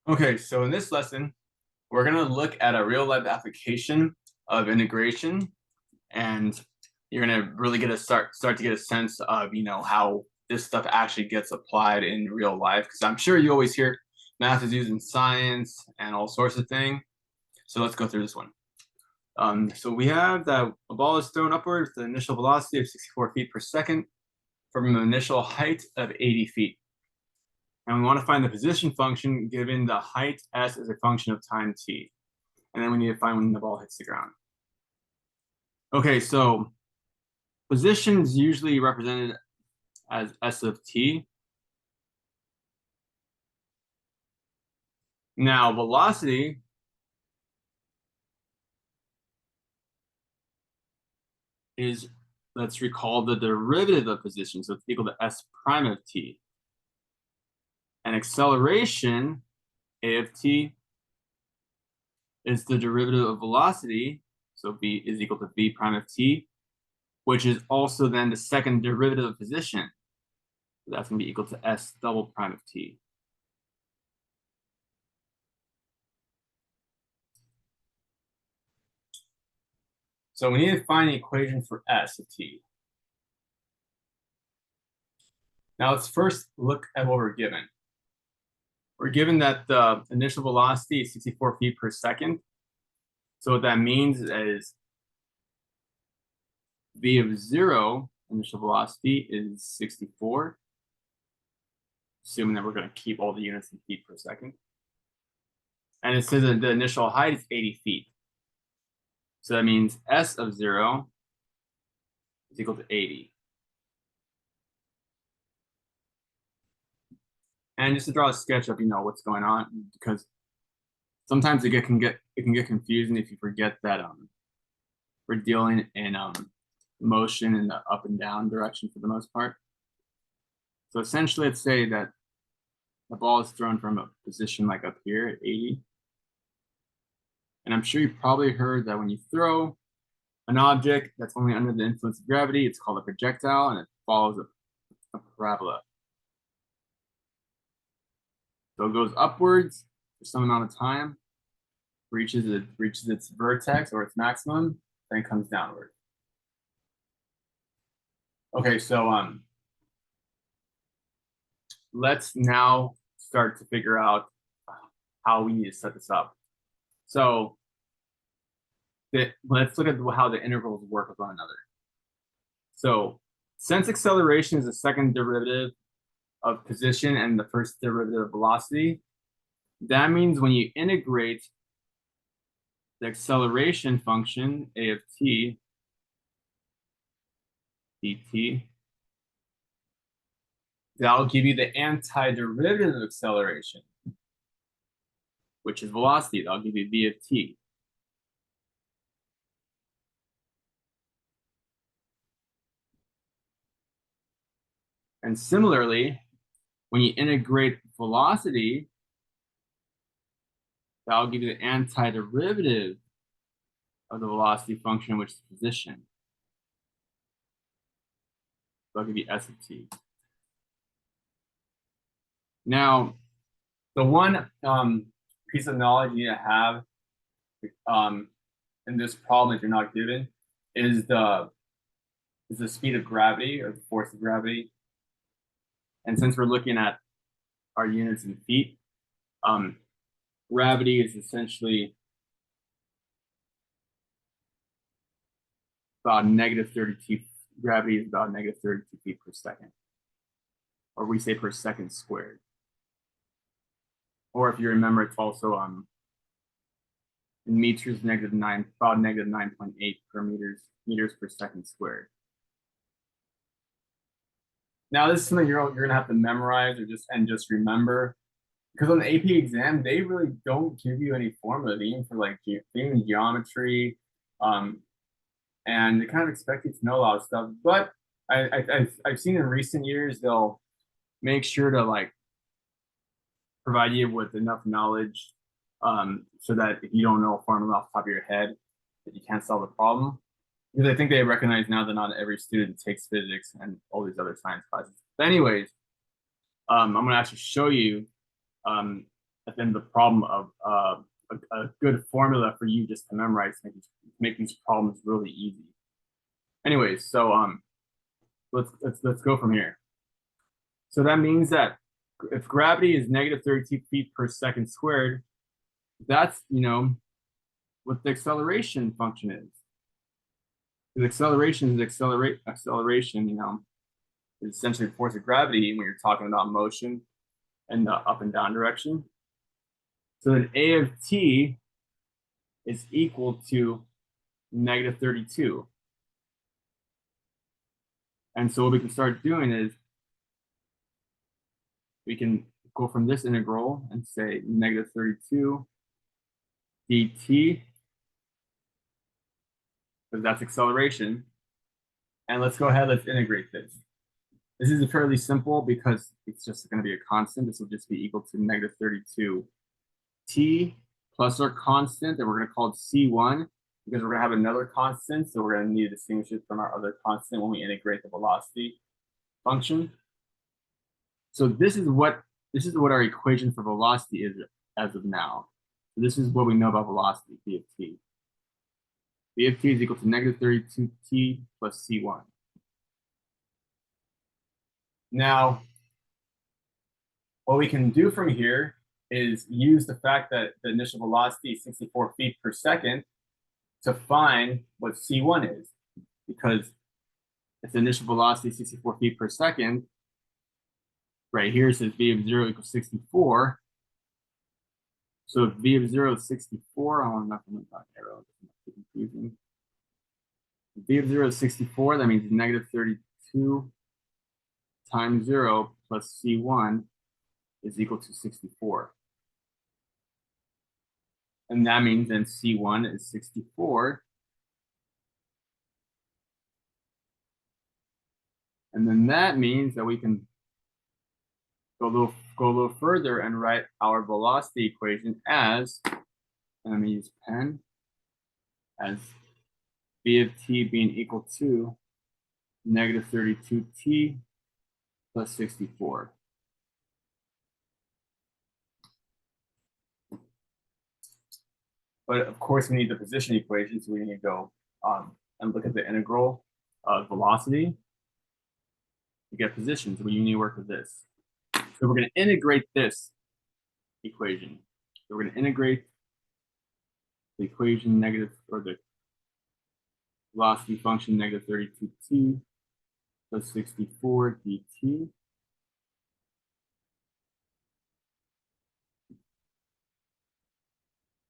Okay, so in this lesson, we're going to look at a real life application of integration, and you're going to really get a start to get a sense of, how this stuff actually gets applied in real life. Because I'm sure you always hear math is used in science and all sorts of things. So let's go through this one. So we have that a ball is thrown upwards with an initial velocity of 64 feet per second from an initial height of 80 feet. And we want to find the position function given the height s as a function of time t. And then we need to find when the ball hits the ground. Okay, so position is usually represented as s of t. Now velocity is, let's recall, the derivative of position, so it's equal to s prime of t. And acceleration, a of t, is the derivative of velocity, so v is equal to v prime of t, which is also then the second derivative of position. So that's going to be equal to s double prime of t. So we need to find the equation for s of t. Now let's first look at what we're given. We're given that the initial velocity is 64 feet per second. So what that means is v of 0, initial velocity, is 64, assuming that we're going to keep all the units in feet per second. And it says that the initial height is 80 feet. So that means s of 0 is equal to 80. And just to draw a sketch of, what's going on, because sometimes it can get confusing if you forget that we're dealing in motion in the up and down direction for the most part. So essentially, let's say that the ball is thrown from a position like up here at 80. And I'm sure you probably heard that when you throw an object that's only under the influence of gravity, it's called a projectile, and it follows a parabola. So it goes upwards for some amount of time, reaches its vertex or its maximum, then it comes downward. Okay, so let's now start to figure out how we need to set this up. So let's look at how the integrals work with one another. So since acceleration is the second derivative of position and the first derivative of velocity, that means when you integrate the acceleration function, a of t, dt, that'll give you the antiderivative of acceleration, which is velocity. That'll give you v of t. And similarly, when you integrate velocity, that'll give you the antiderivative of the velocity function, which is position. So I'll give you s of t. Now, the one piece of knowledge you need to have in this problem, if you're not given, is the speed of gravity or the force of gravity. And since we're looking at our units in feet, gravity is essentially about negative 32. Gravity is about negative 32 feet per second, or we say per second squared. Or if you remember, it's also in meters, about negative 9.8 per meters per second squared. Now, this is something you're gonna have to memorize or just remember, because on the AP exam they really don't give you any formula, even for like even geometry, and they kind of expect you to know a lot of stuff. But I've seen in recent years they'll make sure to like provide you with enough knowledge so that if you don't know a formula off the top of your head, that you can't solve the problem. Because I think they recognize now that not every student takes physics and all these other science classes. But anyways, I'm going to actually show you at the end of the problem of a good formula for you just to memorize to make these problems really easy. Anyways, so let's go from here. So that means that if gravity is negative 32 feet per second squared, that's, you know, what the acceleration function is. The acceleration is acceleration, you know, is essentially the force of gravity when you're talking about motion in the up and down direction. So then A of t is equal to negative 32. And so what we can start doing is we can go from this integral and say negative 32 dt, because that's acceleration. And let's go ahead, let's integrate this. This is fairly simple because it's just going to be a constant. This will just be equal to negative 32 t plus our constant, and we're going to call it c1 because we're going to have another constant, so we're going to need to distinguish it from our other constant when we integrate the velocity function. So this is what our equation for velocity is as of now. So this is what we know about velocity, v of t. V of t is equal to negative 32t plus c1. Now, what we can do from here is use the fact that the initial velocity is 64 feet per second to find what c1 is, because if the initial velocity is 64 feet per second, right here it says v of 0 equals 64. So if v of 0 is 64, I'm not going to talk arrow, it's confusing. If v of 0 is 64, that means negative 32 times 0 plus c1 is equal to 64. And that means then c1 is 64. And then that means that we can go a little further and write our velocity equation as, and let me use pen, as v of t being equal to negative 32t plus 64. But of course, we need the position equation, so we need to go and look at the integral of velocity to get position. So we need to work with this. So we're going to integrate this equation. So we're going to integrate the equation negative, or the velocity function negative 32t plus 64 dt.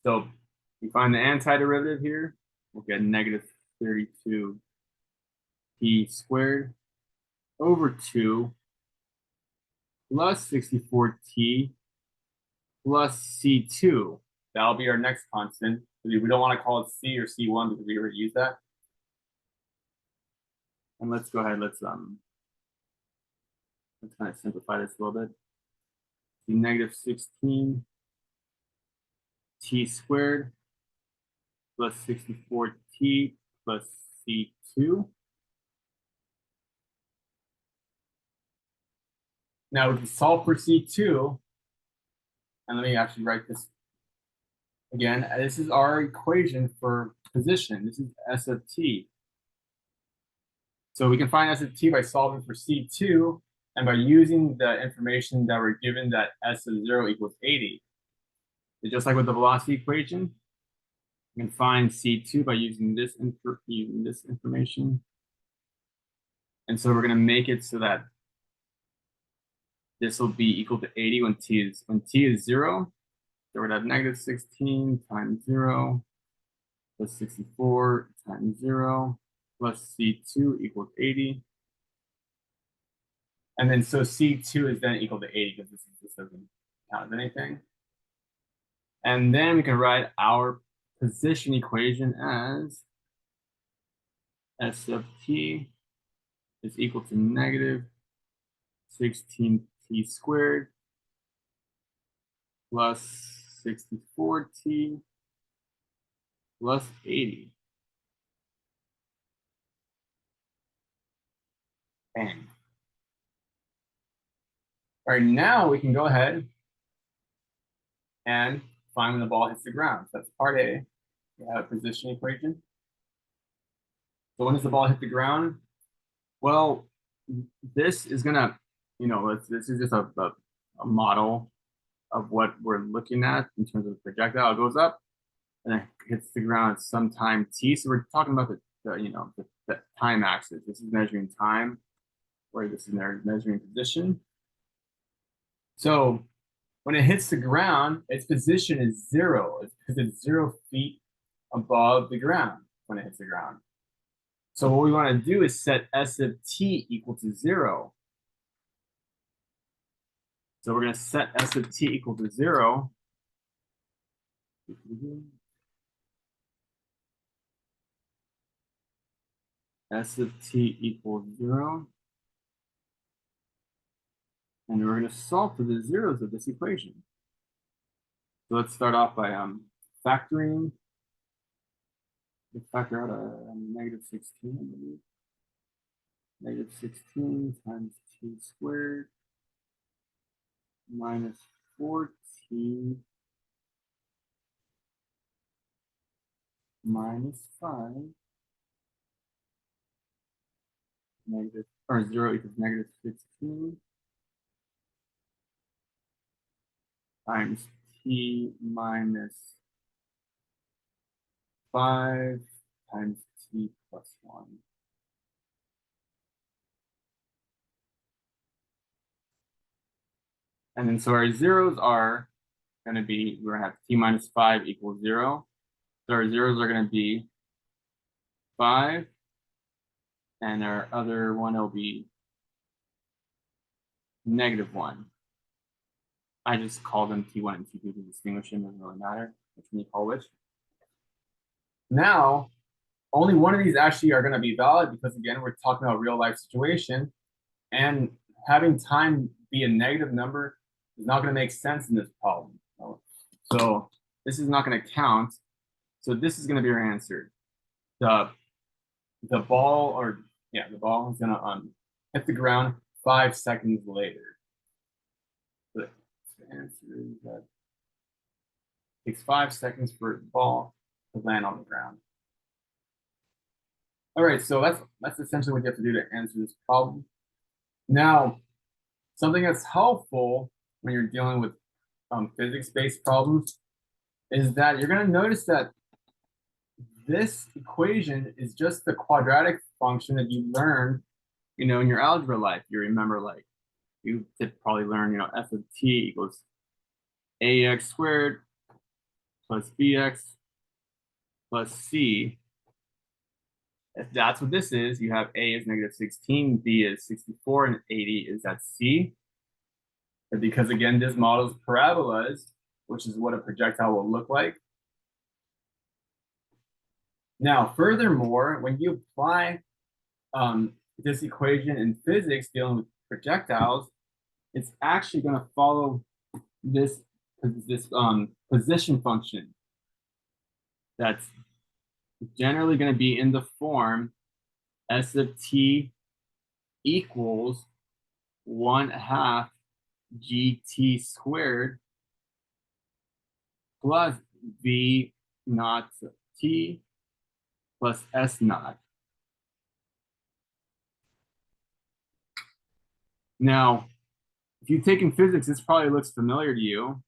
So we find the antiderivative here. We'll get negative 32t squared over 2 plus 64t plus c2. That'll be our next constant. We don't want to call it c or c1 because we already used that. And let's go ahead, let's kind of simplify this a little bit. The negative 16 t squared plus 64t plus c2. Now we can solve for c2, and let me actually write this again. This is our equation for position. This is s of t. So we can find s of t by solving for c2 and by using the information that we're given that s of 0 equals 80. So just like with the velocity equation, we can find c2 by using this information. And so we're going to make it so that this will be equal to 80 when t is 0. So we're going to have negative 16 times 0 plus 64 times 0 plus c2 equals 80. And then so c2 is then equal to 80 because this doesn't count as anything. And then we can write our position equation as s of t is equal to negative 16t squared plus 64t plus 80. Bang. All right, now we can go ahead and find when the ball hits the ground. So that's part A. We have a position equation. So when does the ball hit the ground? Well, this is gonna, this is just a model of what we're looking at in terms of the projectile. It goes up and it hits the ground at some time t. So we're talking about the time axis. This is measuring time, where this is measuring position. So when it hits the ground, its position is 0. It's because it's 0 feet above the ground when it hits the ground. So what we want to do is set S of t equal to 0. So we're going to set S of t equal to 0. S of t equals 0. And we're going to solve for the zeros of this equation. So let's start off by factoring. Let's factor out a negative 16. Negative 16 times t squared minus 4t minus 5 negative, or 0 equals negative 16 times t minus 5 times t plus 1. And then so our zeros are going to be, we're going to have t minus 5 equals 0. So our zeros are going to be 5, and our other one will be negative 1. I just call them T1 and T2 to distinguish them. Doesn't really matter which one you call which. Now, only one of these actually are going to be valid because, again, we're talking about a real life situation, and having time be a negative number is not going to make sense in this problem. So this is not going to count. So this is going to be our answer. The ball, the ball is going to hit the ground 5 seconds later. The answer is that it takes 5 seconds for the ball to land on the ground. All right, so that's essentially what you have to do to answer this problem. Now, something that's helpful when you're dealing with physics-based problems is that you're going to notice that this equation is just the quadratic function that you learned, in your algebra life. You remember, like, you did probably learn, f of t equals ax squared plus bx plus c. If that's what this is, you have a is negative 16, b is 64, and 80 is at c. But because, again, this model is parabolas, which is what a projectile will look like. Now, furthermore, when you apply this equation in physics dealing with projectiles, it's actually going to follow this position function that's generally going to be in the form S of t equals 1/2 gt squared plus v naught t plus s naught. Now, if you've taken physics, this probably looks familiar to you.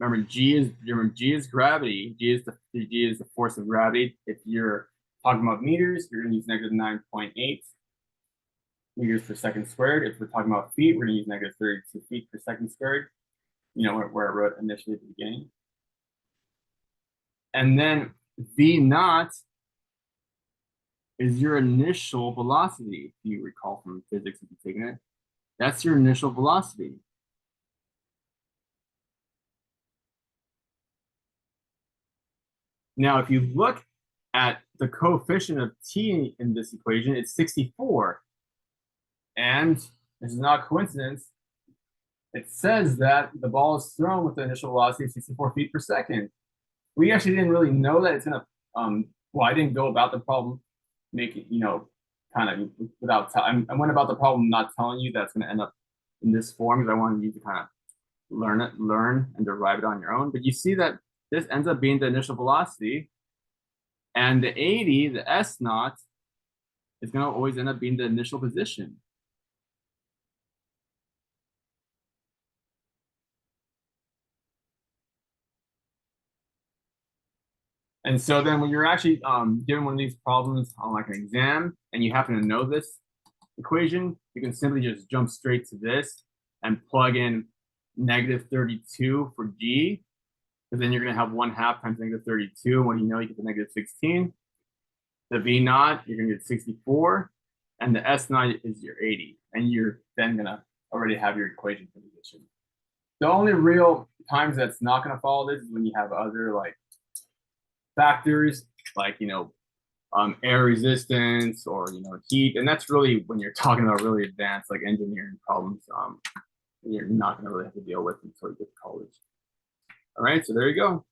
Remember, G is gravity. G is the force of gravity. If you're talking about meters, you're going to use negative 9.8 meters per second squared. If we're talking about feet, we're going to use negative 32 feet per second squared. Where I wrote initially at the beginning. And then v naught is your initial velocity. If you recall from physics, if you've taken it, that's your initial velocity. Now, if you look at the coefficient of t in this equation, it's 64. And this is not a coincidence. It says that the ball is thrown with the initial velocity of 64 feet per second. We actually didn't really know that it's going to, well, I didn't go about the problem making, kind of without, I went about the problem not telling you that's going to end up in this form because I wanted you to kind of learn and derive it on your own. But you see that this ends up being the initial velocity, and the 80, the S naught, is going to always end up being the initial position. And so then when you're actually given one of these problems on like an exam and you happen to know this equation, you can simply just jump straight to this and plug in -32 for G, because then you're going to have 1/2 times -32. And what do you know? You get the -16. The V naught, you're going to get 64. And the S naught is your 80. And you're then going to already have your equation for the position. The only real times that's not going to follow this is when you have other like factors, like, air resistance or, heat. And that's really when you're talking about really advanced like engineering problems, you're not going to really have to deal with until you get to college. All right, so there you go.